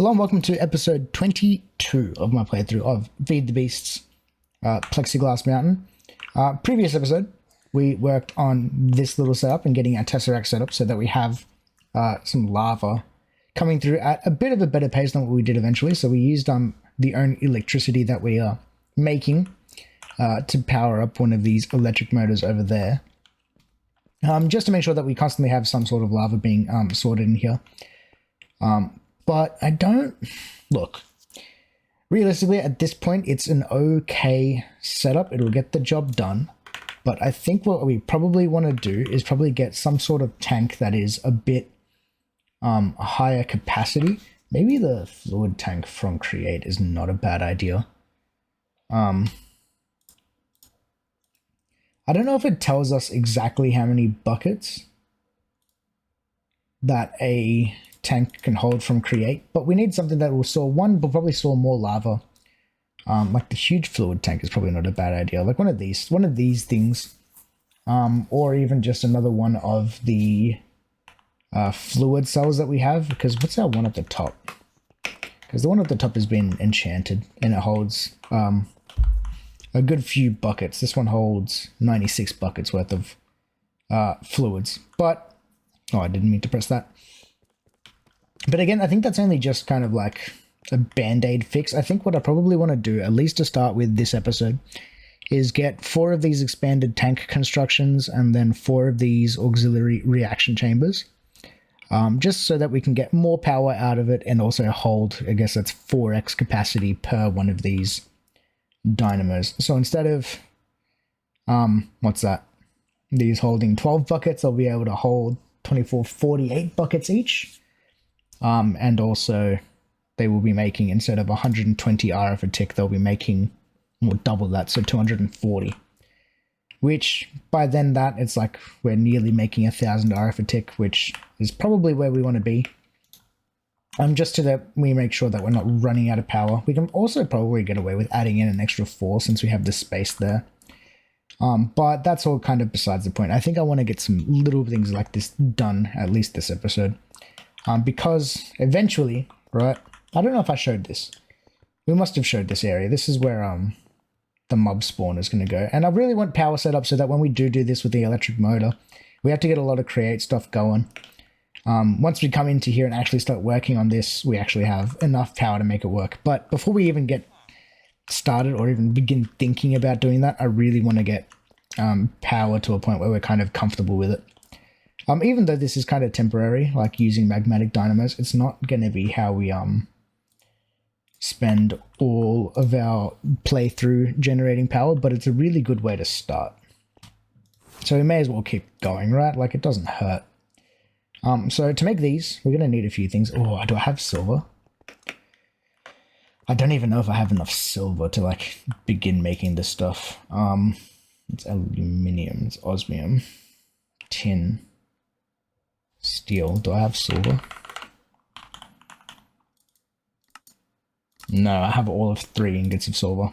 Hello and welcome to episode 22 of my playthrough of Feed the Beasts Plexiglass Mountain. Previous episode, we worked on this little setup and getting our Tesseract set up so that we have some lava coming through at a bit of a better pace than what we did eventually. So we used the own electricity that we are making to power up one of these electric motors over there. Just to make sure that we constantly have some sort of lava being sorted in here. But I don't... Look, realistically, at this point, it's an okay setup. It'll get the job done. But I think what we probably want to do is probably get some sort of tank that is a bit higher capacity. Maybe the fluid tank from Create is not a bad idea. I don't know if it tells us exactly how many buckets that a tank can hold from Create, but we need something that will store will probably store more lava. Like the huge fluid tank is probably not a bad idea. Like one of these things, or even just another one of the fluid cells that we have. Because what's our one at the top? Because the one at the top has been enchanted and it holds a good few buckets. This one holds 96 buckets worth of fluids. But I didn't mean to press that. But again, I think that's only just kind of like a band-aid fix. I think what I probably want to do, at least to start with this episode, is get 4 of these expanded tank constructions and then 4 of these auxiliary reaction chambers. Just so that we can get more power out of it and also hold, I guess that's 4x capacity per one of these dynamos. So instead of, what's that? These holding 12 buckets, I'll be able to hold 24, 48 buckets each. And also they will be making, instead of 120 RF a tick, they'll be making more double that, so 240. Which, by then that, it's like we're nearly making 1,000 RF a tick, which is probably where we want to be. Just so that we make sure that we're not running out of power. We can also probably get away with adding in an extra 4 since we have the space there. But that's all kind of besides the point. I think I want to get some little things like this done, at least this episode. Because eventually, right, I don't know if I showed this. We must have showed this area. This is where the mob spawn is going to go. And I really want power set up so that when we do this with the electric motor, we have to get a lot of Create stuff going. Once we come into here and actually start working on this, we actually have enough power to make it work. But before we even get started or even begin thinking about doing that, I really want to get power to a point where we're kind of comfortable with it. Even though this is kind of temporary, like using magmatic dynamos, it's not going to be how we spend all of our playthrough generating power, but it's a really good way to start. So we may as well keep going, right? Like it doesn't hurt. So to make these, we're going to need a few things. Oh, do I have silver? I don't even know if I have enough silver to like begin making this stuff. It's aluminium, it's osmium, tin, steel. Do I have silver? No, I have all of 3 ingots of silver.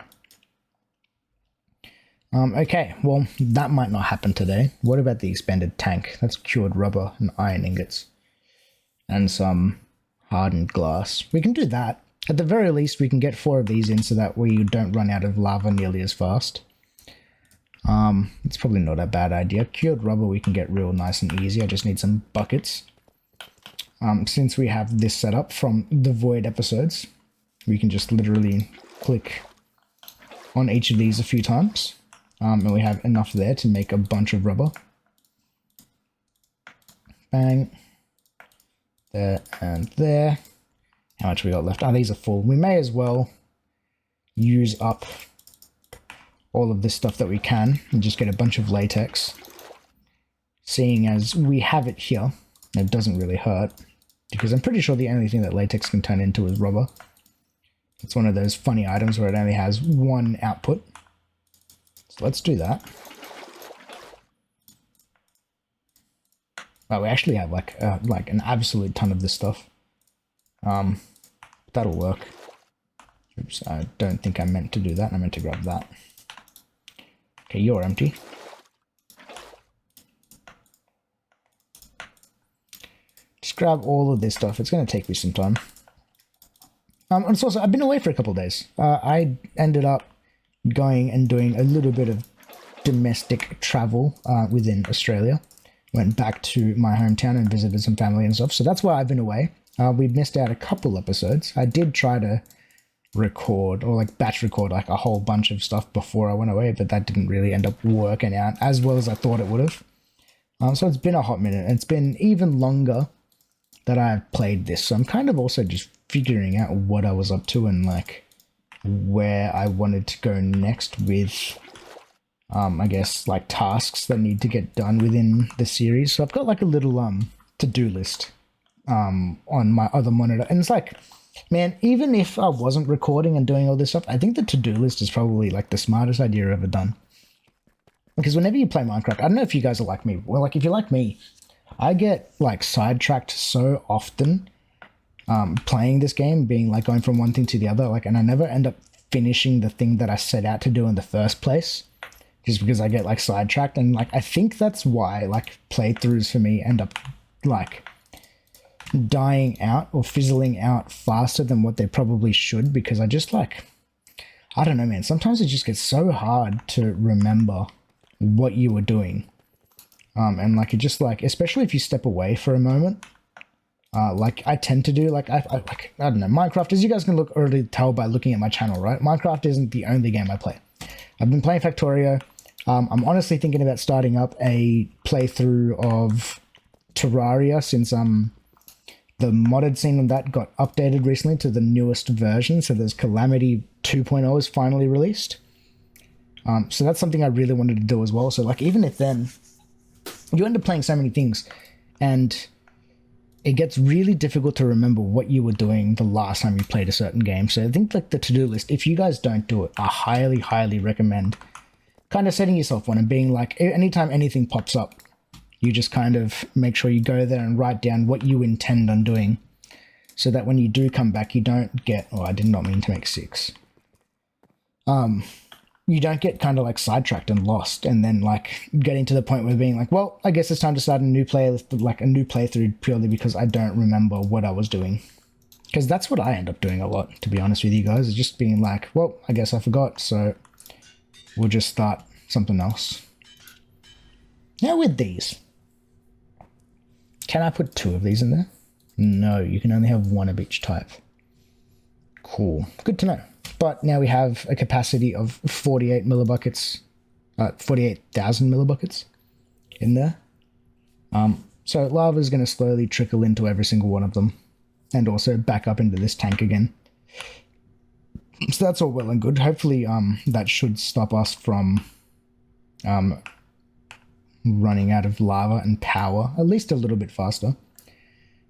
Okay, well, that might not happen today. What about the expanded tank? That's cured rubber and iron ingots. And some hardened glass. We can do that. At the very least, we can get 4 of these in so that we don't run out of lava nearly as fast. It's probably not a bad idea. Cured rubber we can get real nice and easy. I just need some buckets. Since we have this set up from the Void episodes, we can just literally click on each of these a few times. And we have enough there to make a bunch of rubber. Bang. There and there. How much we got left? These are full. We may as well use up all of this stuff that we can and just get a bunch of latex. Seeing as we have it here, it doesn't really hurt. Because I'm pretty sure the only thing that latex can turn into is rubber. It's one of those funny items where it only has one output. So let's do that. Well, we actually have like an absolute ton of this stuff. That'll work. Oops, I don't think I meant to do that. I meant to grab that. Okay, you're empty. Just grab all of this stuff. It's going to take me some time. And it's also, I've been away for a couple of days. I ended up going and doing a little bit of domestic travel within Australia. Went back to my hometown and visited some family and stuff. So that's why I've been away. We missed out a couple episodes. I did try to record or like batch record like a whole bunch of stuff before I went away, but that didn't really end up working out as well as I thought it would have. So it's been a hot minute. It's been even longer that I've played this. So I'm kind of also just figuring out what I was up to and like where I wanted to go next with, I guess, like tasks that need to get done within the series. So I've got like a little to-do list on my other monitor. And it's like, man, even if I wasn't recording and doing all this stuff, I think the to-do list is probably like the smartest idea I've ever done. Because whenever you play Minecraft, I don't know if you guys are like me. Well, like if you're like me, I get like sidetracked so often playing this game, being like going from one thing to the other, like, and I never end up finishing the thing that I set out to do in the first place, just because I get like sidetracked. And like I think that's why like playthroughs for me end up like dying out or fizzling out faster than what they probably should, because I just like, I don't know, man, sometimes it just gets so hard to remember what you were doing. And like it just like, especially if you step away for a moment, like I tend to do, like I don't know, Minecraft, as you guys can look already tell by looking at my channel, right? Minecraft isn't the only game I play. I've been playing Factorio. I'm honestly thinking about starting up a playthrough of Terraria, since the modded scene on that got updated recently to the newest version. So there's Calamity 2.0 is finally released. So that's something I really wanted to do as well. So like even if then you end up playing so many things and it gets really difficult to remember what you were doing the last time you played a certain game. So I think like the to-do list, if you guys don't do it, I highly, highly recommend kind of setting yourself one and being like, anytime anything pops up, you just kind of make sure you go there and write down what you intend on doing, so that when you do come back, you don't get, oh, I did not mean to make 6. You don't get kind of like sidetracked and lost, and then like getting to the point where being like, well, I guess it's time to start a new playlist, like a new playthrough, purely because I don't remember what I was doing. Because that's what I end up doing a lot, to be honest with you guys, is just being like, well, I guess I forgot, so we'll just start something else. Now with these, can I put 2 of these in there? No, you can only have 1 of each type. Cool, good to know. But now we have a capacity of 48 millibuckets, 48,000 millibuckets in there. So lava is going to slowly trickle into every single one of them, and also back up into this tank again. So that's all well and good. Hopefully that should stop us from running out of lava and power, at least a little bit faster.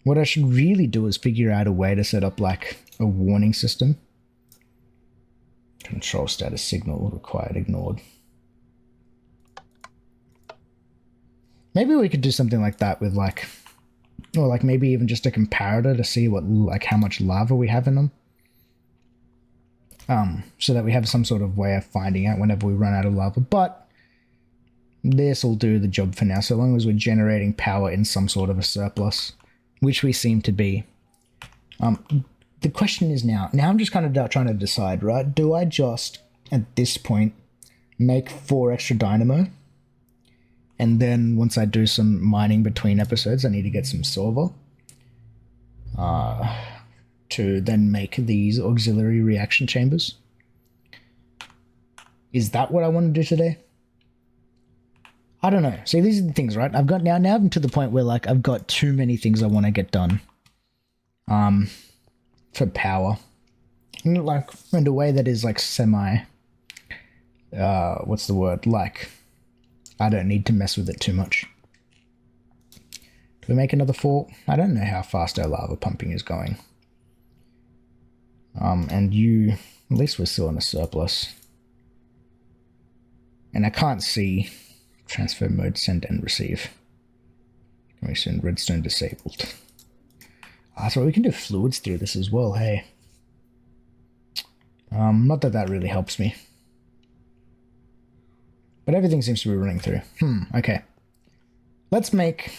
What I should really do is figure out a way to set up like a warning system. Control status signal required ignored. Maybe we could do something like that with like, or like maybe even just a comparator to see what, like how much lava we have in them. So that we have some sort of way of finding out whenever we run out of lava. But this will do the job for now, so long as we're generating power in some sort of a surplus, which we seem to be. The question is now I'm just kind of trying to decide, right? Do I just, at this point, make 4 extra dynamo? And then once I do some mining between episodes, I need to get some silver. To then make these auxiliary reaction chambers. Is that what I want to do today? I don't know. See, these are the things, right? I've got now I'm to the point where like I've got too many things I want to get done. For power, and like in a way that is like semi, what's the word? Like, I don't need to mess with it too much. Do we make another 4? I don't know how fast our lava pumping is going. And at least we're still in a surplus. And I can't see transfer mode, send and receive. Can we send redstone disabled? That's right, we can do fluids through this as well, hey. Not that that really helps me. But everything seems to be running through. Okay. Let's make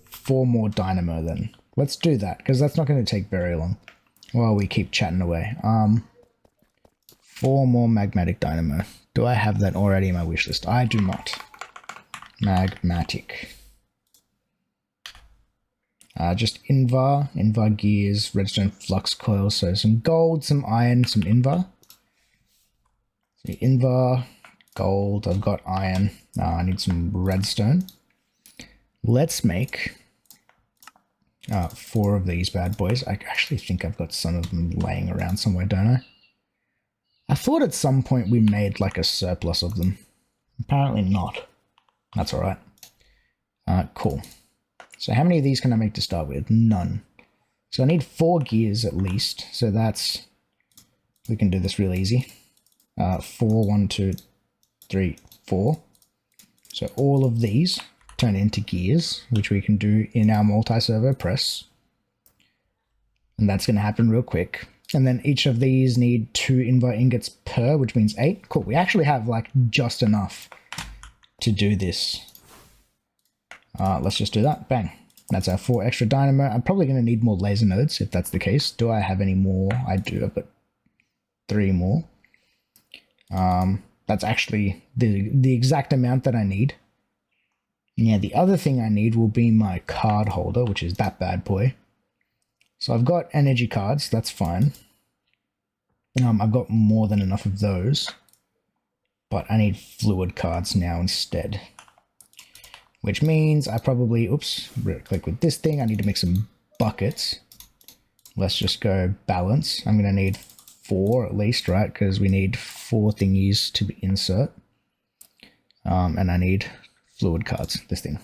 4 more dynamo then. Let's do that, because that's not going to take very long. while we keep chatting away. 4 more magmatic dynamo. Do I have that already in my wish list? I do not. Magmatic. Just Invar gears, redstone flux coils, so some gold, some iron, some Invar. So Invar, gold, I've got iron. I need some redstone. Let's make 4 of these bad boys. I actually think I've got some of them laying around somewhere, don't I? I thought at some point we made like a surplus of them. Apparently not. That's alright. Cool. So how many of these can I make to start with? None. So I need 4 gears at least. So that's... we can do this real easy. 4, 1, 2, 3, 4. So all of these turn into gears, which we can do in our multi-servo press. And that's going to happen real quick. And then each of these need 2 Invar ingots per, which means 8. Cool. We actually have like just enough to do this. Let's just do that. Bang. That's our 4 extra dynamo. I'm probably going to need more laser nodes if that's the case. Do I have any more? I do. I've got 3 more. That's actually the exact amount that I need. Yeah, the other thing I need will be my card holder, which is that bad boy. So I've got energy cards. That's fine. I've got more than enough of those. But I need fluid cards now instead. Which means I probably, oops, click with this thing. I need to make some buckets. Let's just go balance. I'm going to need 4 at least, right? Because we need 4 thingies to insert. And I need fluid cards, this thing.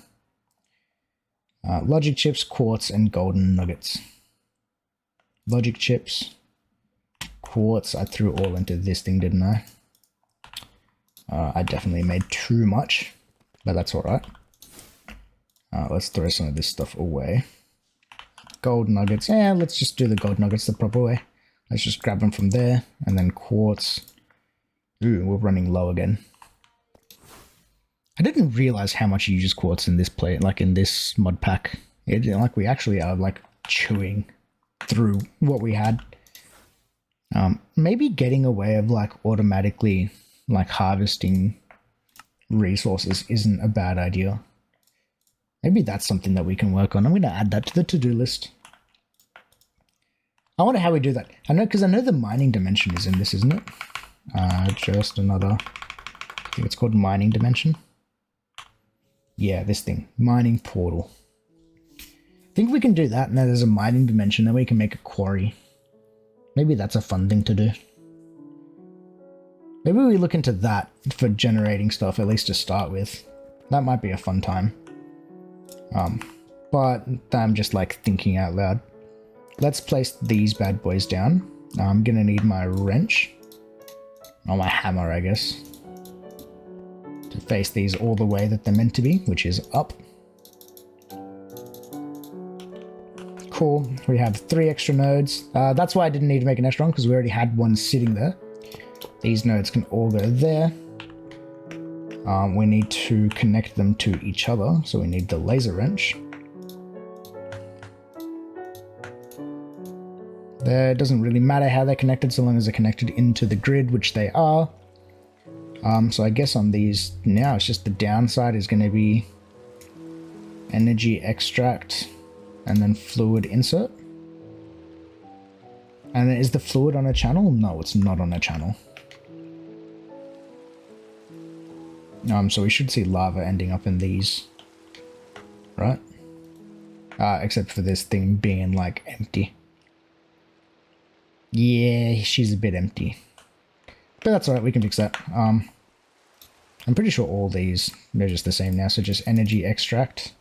Logic chips, quartz, and golden nuggets. Logic chips, quartz. I threw all into this thing, didn't I? I definitely made too much, but that's all right. Let's throw some of this stuff away. Gold nuggets. Yeah, let's just do the gold nuggets the proper way. Let's just grab them from there. And then quartz. Ooh, we're running low again. I didn't realize how much you use quartz in this plate, like in this mod pack. Like we actually are like chewing through what we had. Maybe getting away of like automatically like harvesting resources isn't a bad idea. Maybe that's something that we can work on. I'm going to add that to the to-do list. I wonder how we do that. I know, because I know the mining dimension is in this, isn't it? Just another, I think it's called mining dimension. Yeah, this thing, mining portal. I think we can do that, and then there's a mining dimension, then we can make a quarry. Maybe that's a fun thing to do. Maybe we look into that for generating stuff, at least to start with. That might be a fun time. But I'm just like thinking out loud. Let's place these bad boys down. I'm gonna need my wrench, or my hammer, I guess, to face these all the way that they're meant to be, which is up. Cool. We have 3 extra nodes. That's why I didn't need to make an extra one, because we already had one sitting there. These nodes can all go there. We need to connect them to each other, so we need the laser wrench. There, it doesn't really matter how they're connected so long as they're connected into the grid, which they are. So I guess on these now, it's just the downside is going to be energy extract and then fluid insert. And is the fluid on a channel? No, it's not on a channel. So we should see lava ending up in these, right? Except for this thing being like empty. Yeah, she's a bit empty. But that's alright, we can fix that. I'm pretty sure all these, they're just the same now, so just energy extract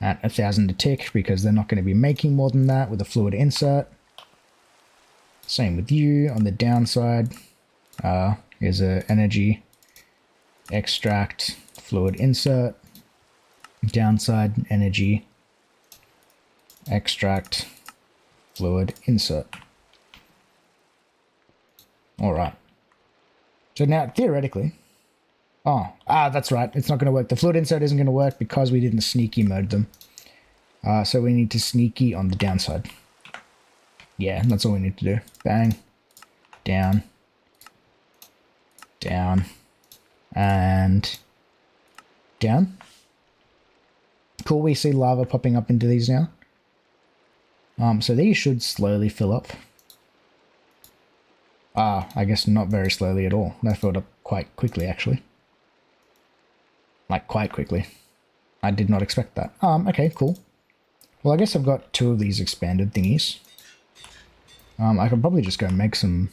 at 1,000 a tick, because they're not going to be making more than that with a fluid insert. Same with you on the downside. Here's a energy extract, fluid insert, downside, energy extract, fluid insert. Alright. So now, theoretically... that's right. It's not going to work. The fluid insert isn't going to work because we didn't sneaky mode them. So we need to sneaky on the downside. Yeah, that's all we need to do. Bang. Down. Down. And down. Cool, we see lava popping up into these now. So these should slowly fill up. I guess not very slowly at all. They filled up quite quickly, actually. Like, quite quickly. I did not expect that. Okay, cool. Well, I guess I've got 2 of these expanded thingies. I could probably just go make some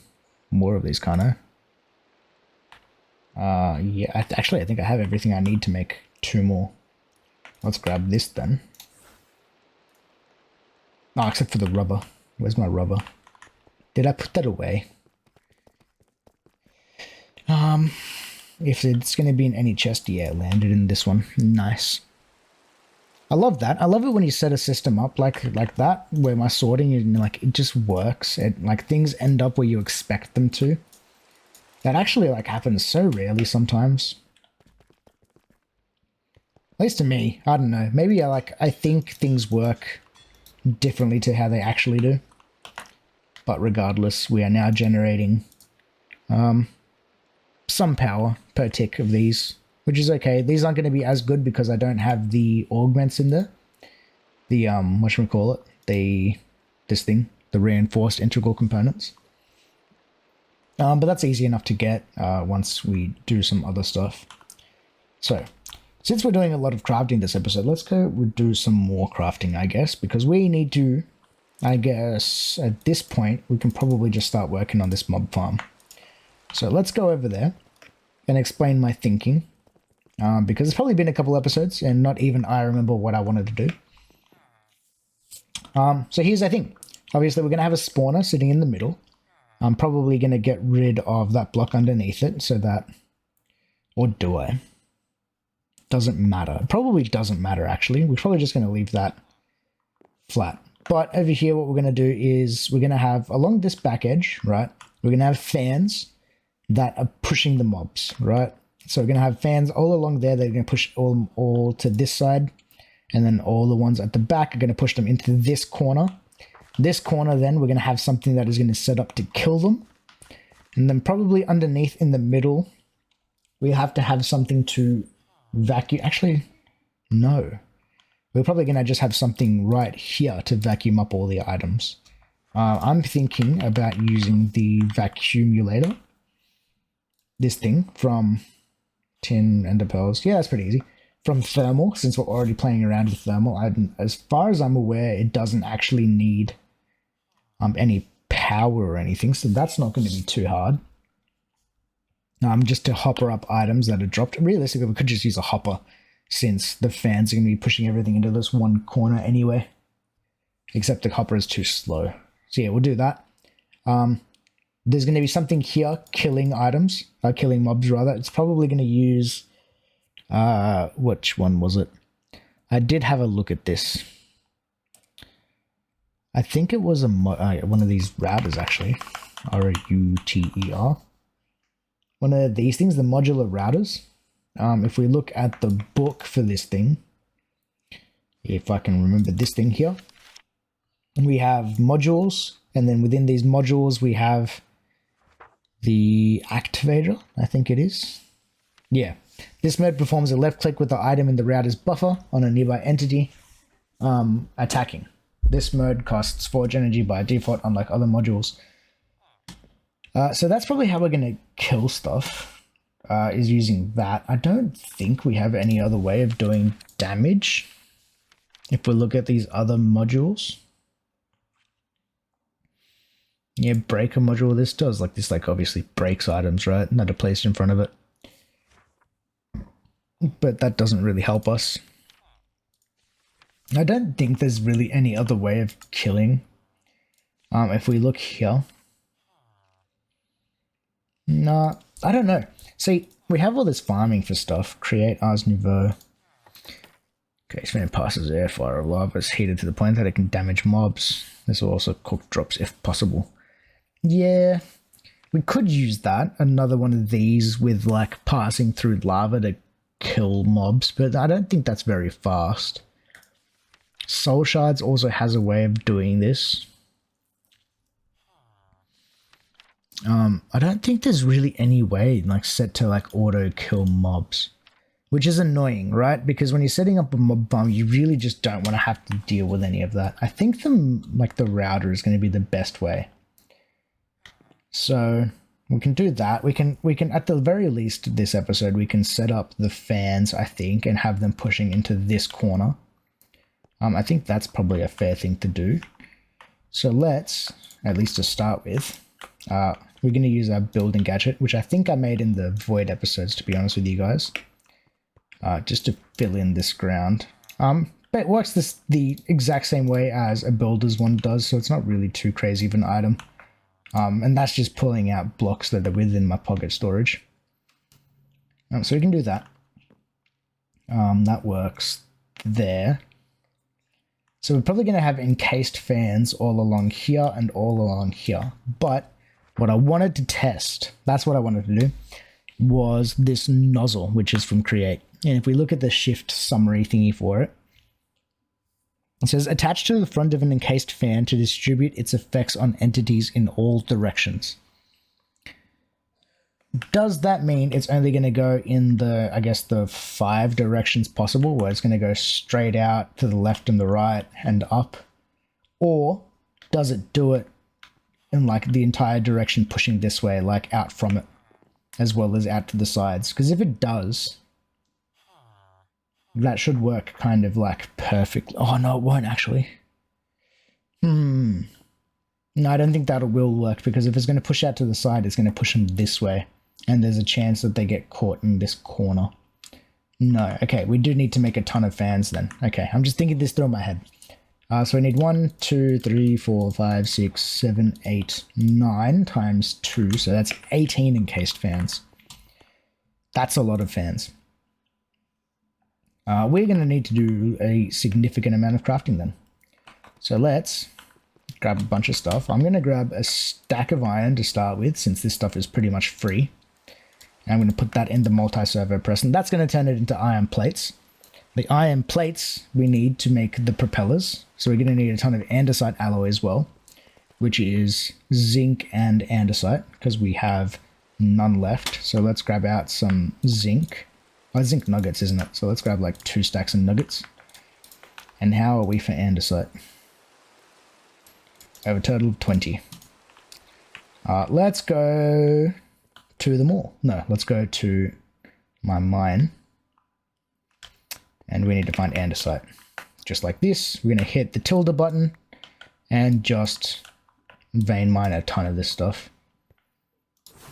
more of these, can't I? Yeah, actually, I think I have everything I need to make 2 more. Let's grab this then. Oh, except for the rubber. Where's my rubber? Did I put that away? If it's going to be in any chest, yeah, it landed in this one. Nice. I love that. I love it when you set a system up like that, where my sorting, like, it just works. It, like, things end up where you expect them to. That actually, like, happens so rarely sometimes. At least to me. I don't know. Maybe I think things work differently to how they actually do. But regardless, we are now generating some power per tick of these, which is okay. These aren't going to be as good because I don't have the augments in there. The whatchamacallit? This thing, the reinforced integral components. But that's easy enough to get once we do some other stuff. So, since we're doing a lot of crafting this episode, let's go do some more crafting, I guess, because we need to, I guess, at this point, we can probably just start working on this mob farm. So let's go over there and explain my thinking, because it's probably been a couple episodes and not even I remember what I wanted to do. So here's the thing. Obviously, we're going to have a spawner sitting in the middle. I'm probably going to get rid of that block underneath it so that, or do I? Doesn't matter. It probably doesn't matter, actually. We're probably just going to leave that flat. But over here, what we're going to do is we're going to have, along this back edge, right, we're going to have fans that are pushing the mobs, right? So we're going to have fans all along there that are going to push all to this side, and then all the ones at the back are going to push them into this corner. This corner, then, we're going to have something that is going to set up to kill them. And then probably underneath in the middle, we have to have something to vacuum. Actually, no. We're probably going to just have something right here to vacuum up all the items. I'm thinking about using the vacuumulator. This thing from tin ender pearls. Yeah, that's pretty easy. From thermal, since we're already playing around with thermal, as far as I'm aware, it doesn't actually need any power or anything, so that's not going to be too hard. Just to hopper up items that are dropped. Realistically, we could just use a hopper, since the fans are going to be pushing everything into this one corner anyway. Except the hopper is too slow. So yeah, we'll do that. There's going to be something here killing items, killing mobs rather. It's probably going to use, which one was it? I did have a look at this. I think it was one of these routers, actually. R-U-T-E-R. One of these things, the modular routers. If we look at the book for this thing, if I can remember this thing here, we have modules, and then within these modules we have the activator, I think it is. Yeah. This mode performs a left click with the item in the router's buffer on a nearby entity attacking. This mode costs forge energy by default, unlike other modules. So that's probably how we're going to kill stuff, is using that. I don't think we have any other way of doing damage if we look at these other modules. Yeah, breaker module, this does, like, this, like, obviously breaks items, right? That are placed in front of it. But that doesn't really help us. I don't think there's really any other way of killing. If we look here. Nah, I don't know. See, we have all this farming for stuff. Create Ars Nouveau. Okay, so when it passes air, fire, or lava, it's heated to the point that it can damage mobs. This will also cook drops if possible. Yeah, we could use that. Another one of these with, like, passing through lava to kill mobs, but I don't think that's very fast. Soul Shards also has a way of doing this. I don't think there's really any way like set to like auto kill mobs, which is annoying, right? Because when you're setting up a mob farm, you really just don't want to have to deal with any of that. I think the router is going to be the best way. So we can do that. We can at the very least this episode we can set up the fans, I think, and have them pushing into this corner. I think that's probably a fair thing to do. So let's, at least to start with, we're going to use our building gadget, which I think I made in the void episodes, to be honest with you guys, just to fill in this ground. But it works the exact same way as a builder's one does, so it's not really too crazy of an item. And that's just pulling out blocks that are within my pocket storage. So we can do that. That works there. So we're probably going to have encased fans all along here and all along here. But what I wanted to test, that's what I wanted to do, was this nozzle, which is from Create. And if we look at the shift summary thingy for it, it says attach to the front of an encased fan to distribute its effects on entities in all directions. Does that mean it's only going to go in the, I guess, the 5 directions possible, where it's going to go straight out to the left and the right and up? Or does it do it in like the entire direction pushing this way, like out from it, as well as out to the sides? Because if it does, that should work kind of like perfectly. Oh no, it won't actually. No, I don't think that will work, because if it's going to push out to the side, it's going to push them this way. And there's a chance that they get caught in this corner. No, okay, we do need to make a ton of fans then. Okay, I'm just thinking this through my head. So we need 1, 2, 3, 4, 5, 6, 7, 8, 9 times 2. So that's 18 encased fans. That's a lot of fans. We're going to need to do a significant amount of crafting then. So let's grab a bunch of stuff. I'm going to grab a stack of iron to start with, since this stuff is pretty much free. And I'm going to put that in the multi-servo press, and that's going to turn it into iron plates. The iron plates we need to make the propellers. So we're going to need a ton of andesite alloy as well, which is zinc and andesite, because we have none left. So let's grab out some zinc. Oh, zinc nuggets, isn't it? So let's grab like 2 stacks of nuggets. And how are we for andesite? I have a total of 20. Let's go to the mall. No, let's go to my mine. And we need to find andesite. Just like this, we're going to hit the tilde button and just vein mine a ton of this stuff.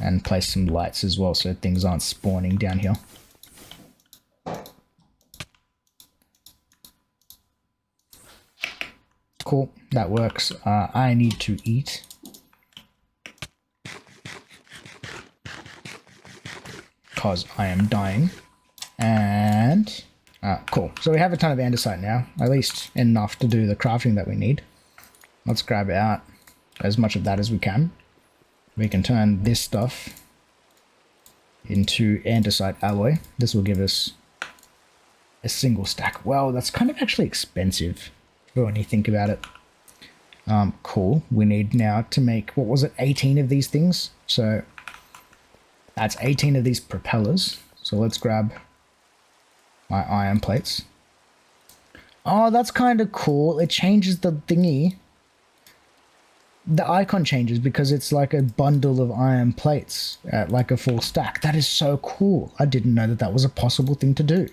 And place some lights as well, so things aren't spawning down here. Cool, that works. I need to eat. Because I am dying. And cool. So we have a ton of andesite now, at least enough to do the crafting that we need. Let's grab out as much of that as we can. We can turn this stuff into andesite alloy. This will give us a single stack. Well, that's kind of actually expensive when you think about it. Cool. We need now to make, what was it, 18 of these things? So that's 18 of these propellers. So let's grab my iron plates. Oh, that's kind of cool. It changes the thingy. The icon changes because it's like a bundle of iron plates, like a full stack. That is so cool. I didn't know that that was a possible thing to do.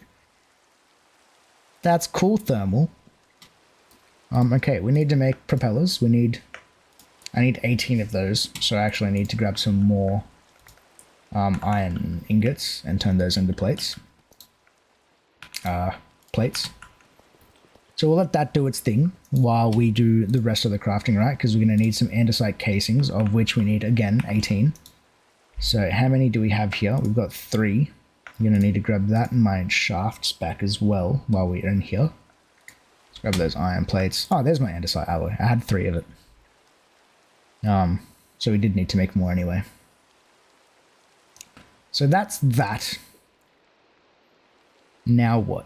That's cool, Thermal. Okay, we need to make propellers. I need 18 of those, so I actually need to grab some more iron ingots and turn those into plates. So we'll let that do its thing while we do the rest of the crafting, right? Because we're going to need some andesite casings, of which we need, again, 18. So how many do we have here? We've got 3. I'm going to need to grab that and my shafts back as well while we're in here. Let's grab those iron plates. Oh, there's my andesite alloy. I had 3 of it. So we did need to make more anyway. So that's that. Now what?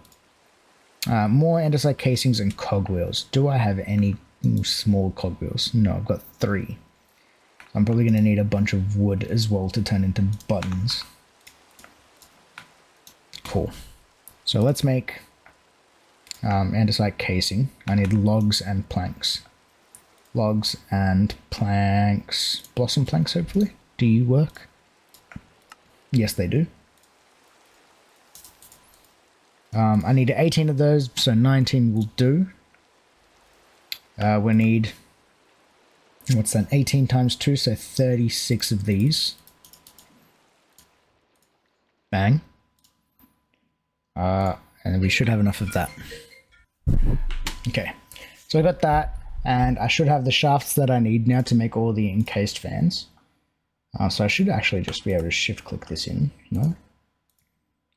More andesite casings and cogwheels. Do I have any small cogwheels? No, I've got 3. I'm probably going to need a bunch of wood as well to turn into buttons. Cool. So let's make andesite casing. I need logs and planks. Logs and planks. Blossom planks, hopefully. Do you work? Yes, they do. I need 18 of those, so 19 will do. We need, what's that, 18 times 2, so 36 of these. Bang. And we should have enough of that. Okay, so I got that, and I should have the shafts that I need now to make all the encased fans. So I should actually just be able to shift click this in, no?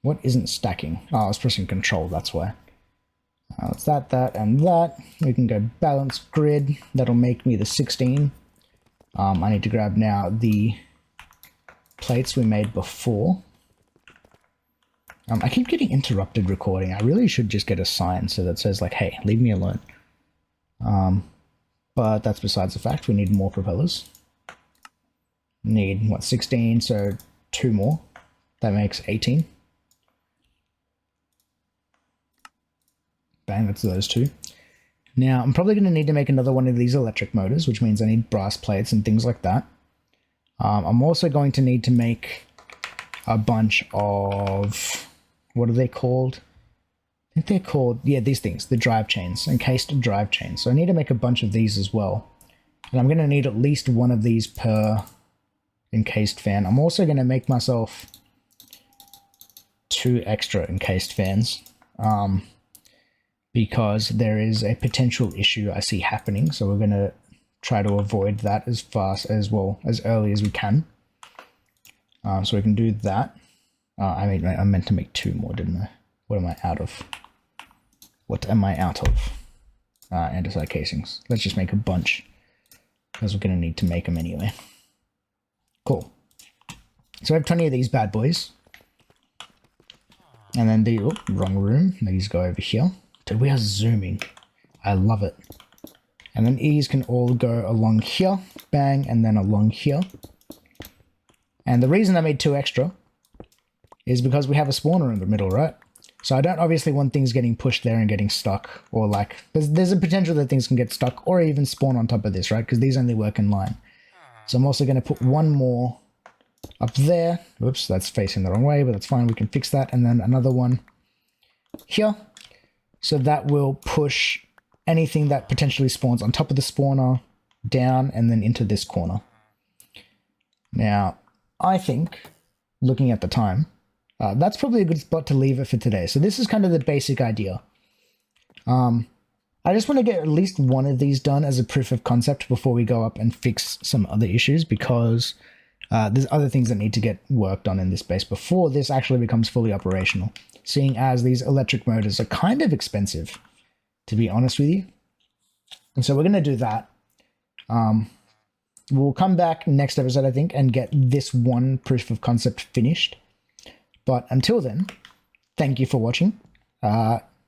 What isn't stacking? Oh, I was pressing control, that's why. It's that, and that. We can go balance grid. That'll make me the 16. I need to grab now the plates we made before. I keep getting interrupted recording. I really should just get a sign so that says like, hey, leave me alone. But that's besides the fact. We need more propellers. Need, what, 16, so 2 more. That makes 18. Bang, that's those 2. Now, I'm probably going to need to make another one of these electric motors, which means I need brass plates and things like that. I'm also going to need to make a bunch of, what are they called? I think they're called, yeah, these things, the drive chains, encased drive chains. So I need to make a bunch of these as well. And I'm going to need at least one of these per encased fan. I'm also going to make myself 2 extra encased fans. Because there is a potential issue I see happening, so we're going to try to avoid that as fast as well, as early as we can. So we can do that. I mean, I meant to make 2 more, didn't I? What am I out of? What am I out of? Andesite casings. Let's just make a bunch, because we're going to need to make them anyway. Cool. So I have 20 of these bad boys. And then the, oh, wrong room. These go over here. Dude, we are zooming. I love it. And then these can all go along here. Bang, and then along here. And the reason I made 2 extra is because we have a spawner in the middle, right? So I don't obviously want things getting pushed there and getting stuck. Or like, there's a potential that things can get stuck or even spawn on top of this, right? Because these only work in line. So I'm also going to put 1 more up there. Oops, that's facing the wrong way, but that's fine. We can fix that. And then another one here. So that will push anything that potentially spawns on top of the spawner down and then into this corner. Now, I think, looking at the time, that's probably a good spot to leave it for today. So this is kind of the basic idea. I just want to get at least one of these done as a proof of concept before we go up and fix some other issues, because there's other things that need to get worked on in this base before this actually becomes fully operational. Seeing as these electric motors are kind of expensive, to be honest with you. And so we're going to do that. We'll come back next episode, I think, and get this one proof of concept finished. But until then, thank you for watching.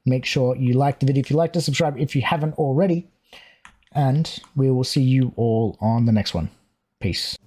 Make sure you like the video if you like to, subscribe if you haven't already. And we will see you all on the next one. Peace.